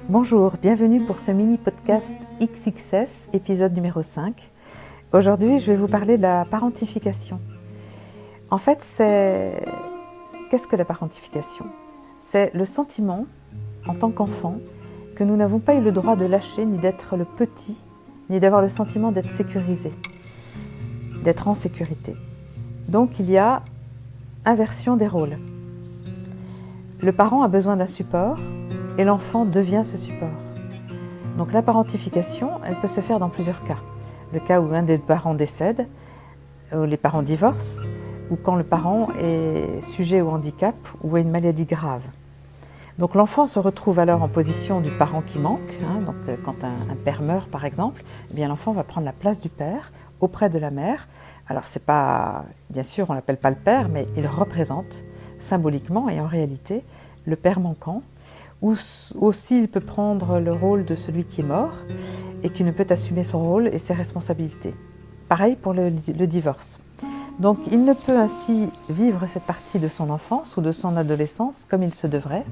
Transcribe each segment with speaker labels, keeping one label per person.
Speaker 1: Bonjour, bienvenue pour ce mini-podcast XXS, épisode numéro 5. Aujourd'hui, je vais vous parler de la parentification. En fait, qu'est-ce que la parentification ? C'est le sentiment, en tant qu'enfant, que nous n'avons pas eu le droit de lâcher, ni d'être le petit, ni d'avoir le sentiment d'être sécurisé, d'être en sécurité. Donc, il y a inversion des rôles. Le parent a besoin d'un support, et l'enfant devient ce support. Donc la parentification, elle peut se faire dans plusieurs cas. Le cas où un des parents décède, où les parents divorcent, ou quand le parent est sujet au handicap ou à une maladie grave. Donc l'enfant se retrouve alors en position du parent qui manque. Donc quand un père meurt par exemple, eh bien l'enfant va prendre la place du père auprès de la mère. Alors c'est pas, bien sûr on ne l'appelle pas le père, mais il représente symboliquement et en réalité le père manquant. Ou aussi il peut prendre le rôle de celui qui est mort et qui ne peut assumer son rôle et ses responsabilités. Pareil pour le divorce. Donc il ne peut ainsi vivre cette partie de son enfance ou de son adolescence comme il se devrait,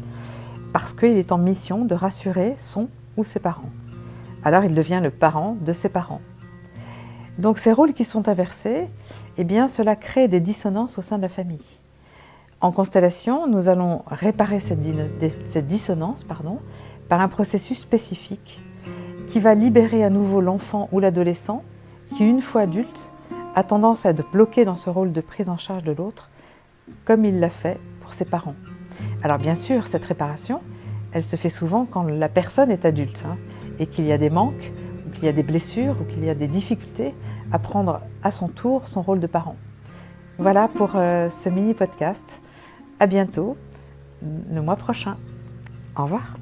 Speaker 1: parce qu'il est en mission de rassurer son ou ses parents. Alors il devient le parent de ses parents. Donc ces rôles qui sont inversés, eh bien cela crée des dissonances au sein de la famille. En constellation, nous allons réparer cette dissonance par un processus spécifique qui va libérer à nouveau l'enfant ou l'adolescent qui, une fois adulte, a tendance à être bloqué dans ce rôle de prise en charge de l'autre, comme il l'a fait pour ses parents. Alors bien sûr, cette réparation, elle se fait souvent quand la personne est adulte et qu'il y a des manques, ou qu'il y a des blessures, ou qu'il y a des difficultés à prendre à son tour son rôle de parent. Voilà pour ce mini-podcast. À bientôt, le mois prochain. Au revoir.